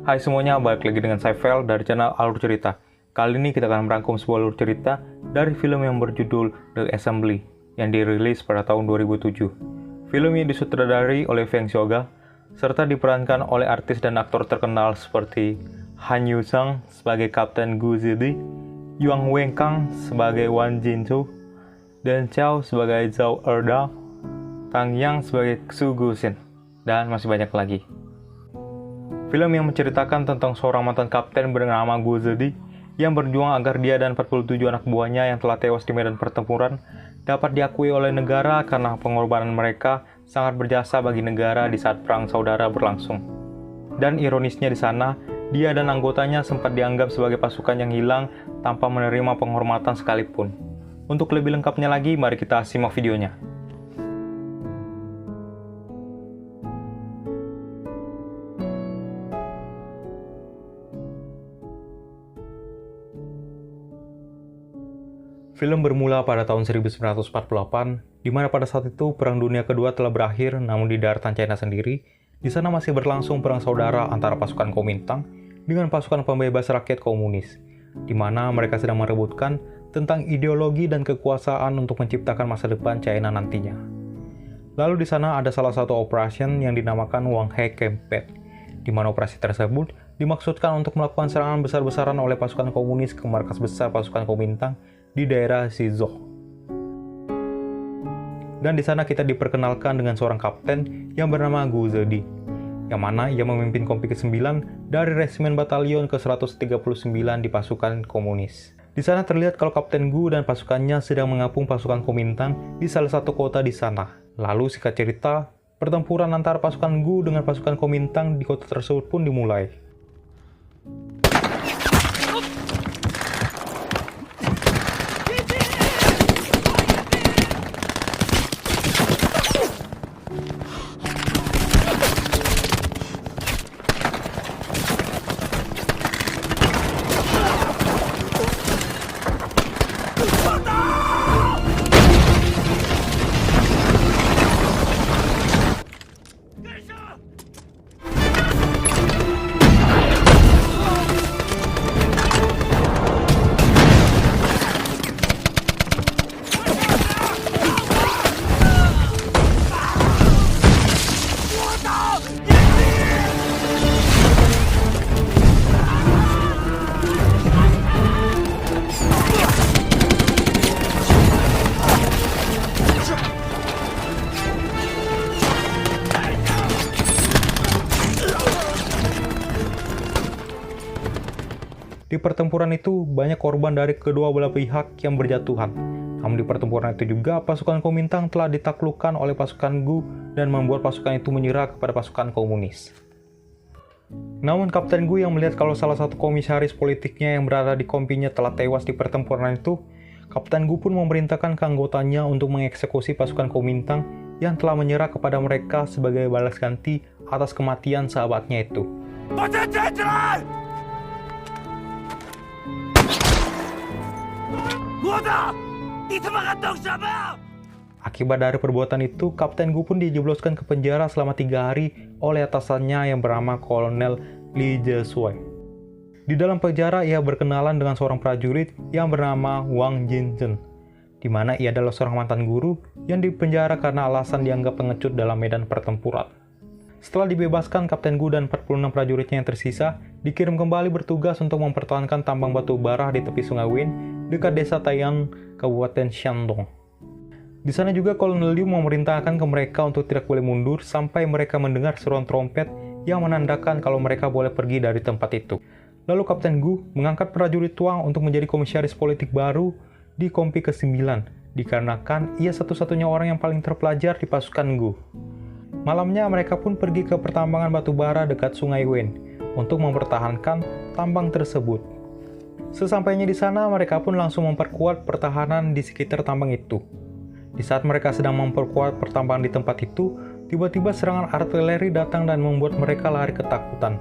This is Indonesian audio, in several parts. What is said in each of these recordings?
Hai semuanya, balik lagi dengan saya Vel dari channel Alur Cerita. Kali ini kita akan merangkum sebuah alur cerita dari film yang berjudul The Assembly yang dirilis pada tahun 2007. Film ini disutradari oleh Feng Xiaoga serta diperankan oleh artis dan aktor terkenal seperti Han Yu-sung sebagai Kapten Gu Zidi, Yang Wenkang sebagai Wan Jinsu, Dan Chow sebagai Zhao Erda, Tang Yang sebagai Xu Guxin, dan masih banyak lagi. Film yang menceritakan tentang seorang mantan kapten bernama Gu Zidi yang berjuang agar dia dan 47 anak buahnya yang telah tewas di medan pertempuran dapat diakui oleh negara karena pengorbanan mereka sangat berjasa bagi negara di saat perang saudara berlangsung. Dan ironisnya di sana, dia dan anggotanya sempat dianggap sebagai pasukan yang hilang tanpa menerima penghormatan sekalipun. Untuk lebih lengkapnya lagi, mari kita simak videonya. Film bermula pada tahun 1948, di mana pada saat itu Perang Dunia Kedua telah berakhir, namun di daratan China sendiri, di sana masih berlangsung perang saudara antara pasukan Kuomintang dengan pasukan pembebas rakyat komunis, di mana mereka sedang merebutkan tentang ideologi dan kekuasaan untuk menciptakan masa depan China nantinya. Lalu di sana ada salah satu operation yang dinamakan Wang He Campaign, di mana operasi tersebut dimaksudkan untuk melakukan serangan besar-besaran oleh pasukan komunis ke markas besar pasukan Kuomintang di daerah Sizhou. Dan di sana kita diperkenalkan dengan seorang kapten yang bernama Gu Zidi, yang mana ia memimpin kompi ke-9 dari resimen batalion ke-139 di pasukan komunis. Di sana terlihat kalau Kapten Gu dan pasukannya sedang mengapung pasukan Kuomintang di salah satu kota di sana. Lalu singkat cerita, pertempuran antara pasukan Gu dengan pasukan Kuomintang di kota tersebut pun dimulai. Di pertempuran itu, banyak korban dari kedua belah pihak yang berjatuhan. Namun di pertempuran itu juga, pasukan Kuomintang telah ditaklukkan oleh pasukan Gu dan membuat pasukan itu menyerah kepada pasukan komunis. Namun Kapten Gu yang melihat kalau salah satu komisaris politiknya yang berada di kompinya telah tewas di pertempuran itu, Kapten Gu pun memerintahkan ke anggotanya untuk mengeksekusi pasukan Kuomintang yang telah menyerah kepada mereka sebagai balas ganti atas kematian sahabatnya itu. Akibat dari perbuatan itu, Kapten Gu pun dijebloskan ke penjara selama 3 hari oleh atasannya yang bernama Kolonel Li Zeshui. Di dalam penjara, ia berkenalan dengan seorang prajurit yang bernama Wang Jinzhen, di mana ia adalah seorang mantan guru yang dipenjara karena alasan dianggap pengecut dalam medan pertempuran. Setelah dibebaskan, Kapten Gu dan 46 prajuritnya yang tersisa dikirim kembali bertugas untuk mempertahankan tambang batu bara di tepi Sungai Wen dekat desa Taiyang, Kabupaten Shandong. Di sana juga Kolonel Liu memerintahkan ke mereka untuk tidak boleh mundur sampai mereka mendengar seruan trompet yang menandakan kalau mereka boleh pergi dari tempat itu. Lalu Kapten Gu mengangkat prajurit Tuang untuk menjadi komisaris politik baru di kompi ke-9, dikarenakan ia satu-satunya orang yang paling terpelajar di pasukan Gu. Malamnya mereka pun pergi ke pertambangan batu bara dekat Sungai Wen untuk mempertahankan tambang tersebut. Sesampainya di sana, mereka pun langsung memperkuat pertahanan di sekitar tambang itu. Di saat mereka sedang memperkuat pertambangan di tempat itu, tiba-tiba serangan artileri datang dan membuat mereka lari ketakutan.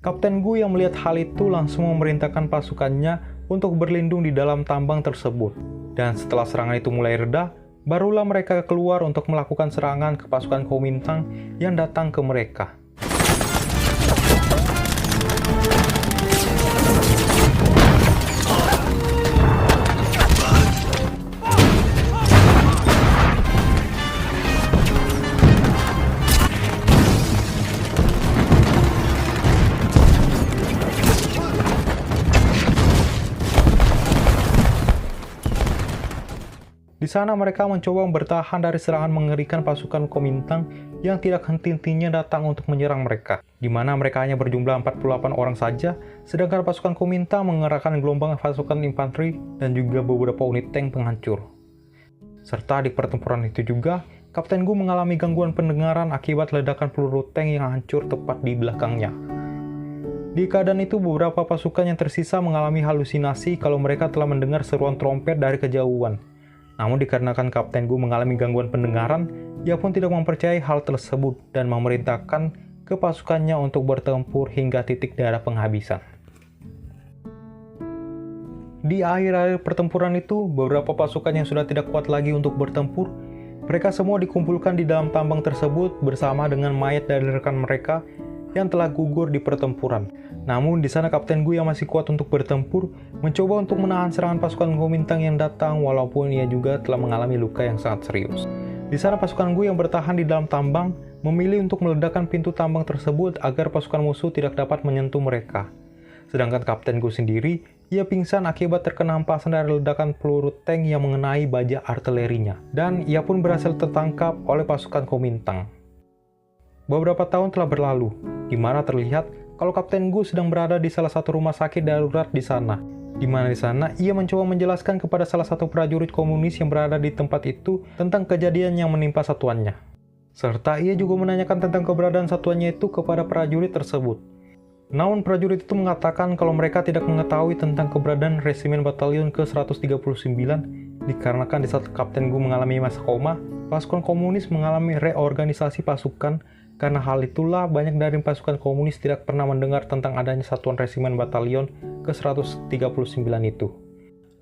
Kapten Gu yang melihat hal itu langsung memerintahkan pasukannya untuk berlindung di dalam tambang tersebut. Dan setelah serangan itu mulai reda, barulah mereka keluar untuk melakukan serangan ke pasukan Kuomintang yang datang ke mereka. Di sana mereka mencoba bertahan dari serangan mengerikan pasukan Kuomintang yang tidak henti-hentinya datang untuk menyerang mereka, di mana mereka hanya berjumlah 48 orang saja, sedangkan pasukan Kuomintang mengerahkan gelombang pasukan infanteri dan juga beberapa unit tank penghancur. Serta di pertempuran itu juga, Kapten Gu mengalami gangguan pendengaran akibat ledakan peluru tank yang hancur tepat di belakangnya. Di keadaan itu, beberapa pasukan yang tersisa mengalami halusinasi kalau mereka telah mendengar seruan trompet dari kejauhan. Namun dikarenakan Kapten Gu mengalami gangguan pendengaran, ia pun tidak mempercayai hal tersebut dan memerintahkan ke pasukannya untuk bertempur hingga titik darah penghabisan. Di akhir-akhir pertempuran itu, beberapa pasukan yang sudah tidak kuat lagi untuk bertempur, mereka semua dikumpulkan di dalam tambang tersebut bersama dengan mayat dari rekan mereka yang telah gugur di pertempuran. Namun di sana Kapten Gu yang masih kuat untuk bertempur mencoba untuk menahan serangan pasukan Kuomintang yang datang walaupun ia juga telah mengalami luka yang sangat serius. Di sana pasukan Gu yang bertahan di dalam tambang memilih untuk meledakkan pintu tambang tersebut agar pasukan musuh tidak dapat menyentuh mereka. Sedangkan Kapten Gu sendiri, ia pingsan akibat terkena hempasan dari ledakan peluru tank yang mengenai baja artilerinya, dan ia pun berhasil tertangkap oleh pasukan Kuomintang. Beberapa tahun telah berlalu, di mana terlihat kalau Kapten Gu sedang berada di salah satu rumah sakit darurat di sana. Di mana di sana ia mencoba menjelaskan kepada salah satu prajurit komunis yang berada di tempat itu tentang kejadian yang menimpa satuannya. Serta ia juga menanyakan tentang keberadaan satuannya itu kepada prajurit tersebut. Namun prajurit itu mengatakan kalau mereka tidak mengetahui tentang keberadaan resimen batalion ke-139 dikarenakan di saat Kapten Gu mengalami masa koma, pasukan komunis mengalami reorganisasi pasukan. Karena hal itulah banyak dari pasukan komunis tidak pernah mendengar tentang adanya satuan resimen batalion ke-139 itu.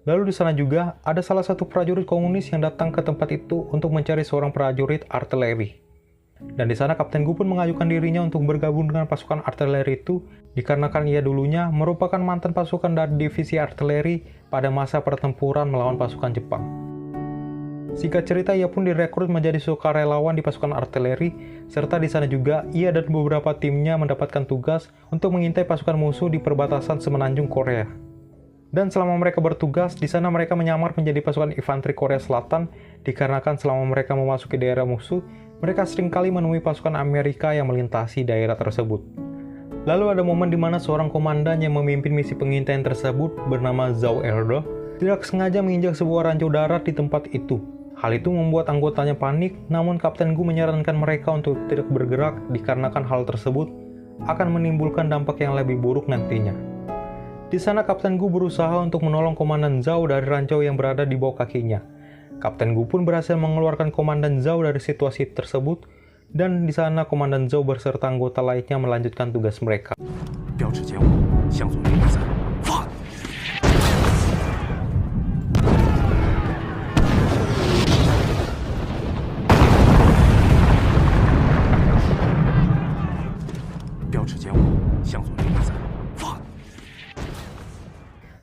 Lalu di sana juga ada salah satu prajurit komunis yang datang ke tempat itu untuk mencari seorang prajurit artileri. Dan di sana Kapten Gu pun mengajukan dirinya untuk bergabung dengan pasukan artileri itu dikarenakan ia dulunya merupakan mantan pasukan dari divisi artileri pada masa pertempuran melawan pasukan Jepang. Singkat cerita, ia pun direkrut menjadi sukarelawan di pasukan artileri, serta di sana juga ia dan beberapa timnya mendapatkan tugas untuk mengintai pasukan musuh di perbatasan semenanjung Korea. Dan selama mereka bertugas, di sana mereka menyamar menjadi pasukan infanteri Korea Selatan, dikarenakan selama mereka memasuki daerah musuh, mereka seringkali menemui pasukan Amerika yang melintasi daerah tersebut. Lalu ada momen di mana seorang komandan yang memimpin misi pengintaian tersebut bernama Zhao Erdo tidak sengaja menginjak sebuah ranjau darat di tempat itu. Hal itu membuat anggotanya panik, namun Kapten Gu menyarankan mereka untuk tidak bergerak dikarenakan hal tersebut akan menimbulkan dampak yang lebih buruk nantinya. Di sana Kapten Gu berusaha untuk menolong Komandan Zhao dari ranjau yang berada di bawah kakinya. Kapten Gu pun berhasil mengeluarkan Komandan Zhao dari situasi tersebut, dan di sana Komandan Zhao beserta anggota lainnya melanjutkan tugas mereka.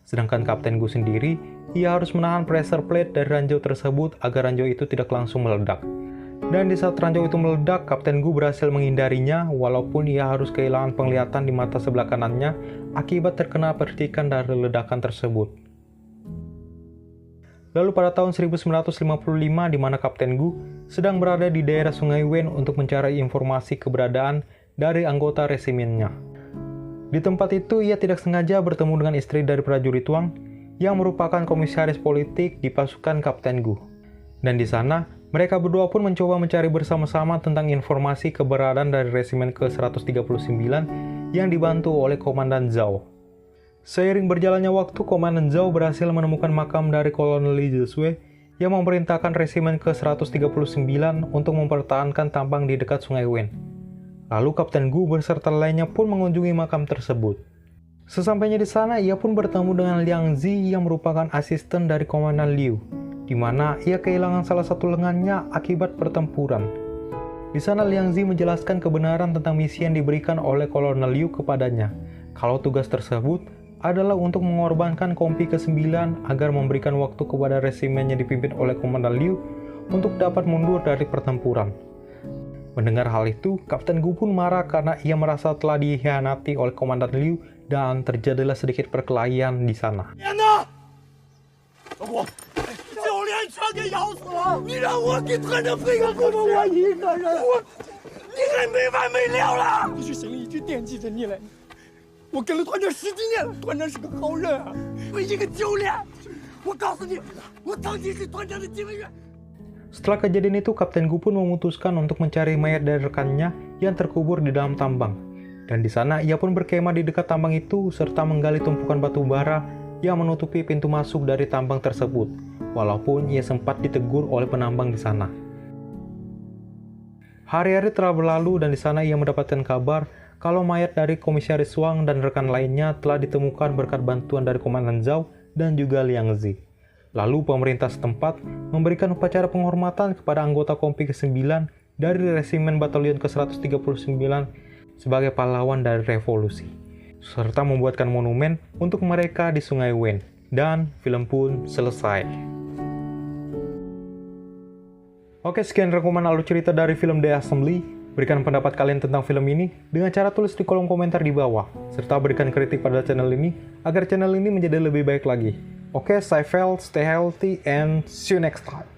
Sedangkan Kapten Gu sendiri, ia harus menahan pressure plate dari ranjau tersebut agar ranjau itu tidak langsung meledak. Dan di saat ranjau itu meledak, Kapten Gu berhasil menghindarinya walaupun ia harus kehilangan penglihatan di mata sebelah kanannya akibat terkena percikan dari ledakan tersebut. Lalu pada tahun 1955 di mana Kapten Gu sedang berada di daerah Sungai Wen untuk mencari informasi keberadaan dari anggota resimennya. Di tempat itu, ia tidak sengaja bertemu dengan istri dari prajurit Wang yang merupakan komisaris politik di pasukan Kapten Gu. Dan di sana, mereka berdua pun mencoba mencari bersama-sama tentang informasi keberadaan dari resimen ke-139 yang dibantu oleh Komandan Zhao. Seiring berjalannya waktu, Komandan Zhao berhasil menemukan makam dari Kolonel Li Zesui yang memerintahkan resimen ke-139 untuk mempertahankan tambang di dekat Sungai Wen. Lalu Kapten Gu beserta lainnya pun mengunjungi makam tersebut. Sesampainya di sana, ia pun bertemu dengan Liang Zi yang merupakan asisten dari Komandan Liu, di mana ia kehilangan salah satu lengannya akibat pertempuran. Di sana Liang Zi menjelaskan kebenaran tentang misi yang diberikan oleh Kolonel Liu kepadanya, kalau tugas tersebut adalah untuk mengorbankan Kompi ke-9 agar memberikan waktu kepada resimen yang dipimpin oleh Komandan Liu untuk dapat mundur dari pertempuran. Mendengar hal itu, Kapten Gu pun marah karena ia merasa telah dikhianati oleh Komandan Liu dan terjadilah sedikit perkelahian di sana. Setelah kejadian itu, Kapten Gu pun memutuskan untuk mencari mayat dari rekannya yang terkubur di dalam tambang. Dan di sana ia pun berkemah di dekat tambang itu serta menggali tumpukan batu bara yang menutupi pintu masuk dari tambang tersebut, walaupun ia sempat ditegur oleh penambang di sana. Hari-hari telah berlalu dan di sana ia mendapatkan kabar kalau mayat dari Komisaris Wang dan rekan lainnya telah ditemukan berkat bantuan dari Komandan Zhao dan juga Liang Zi. Lalu pemerintah setempat memberikan upacara penghormatan kepada anggota Kompi ke-9 dari Resimen Batalion ke-139 sebagai pahlawan dari revolusi, serta membuatkan monumen untuk mereka di Sungai Wen, dan film pun selesai. Oke, sekian rangkuman alur cerita dari film The Assembly. Berikan pendapat kalian tentang film ini dengan cara tulis di kolom komentar di bawah, serta berikan kritik pada channel ini agar channel ini menjadi lebih baik lagi. Oke, stay well, stay healthy, and see you next time.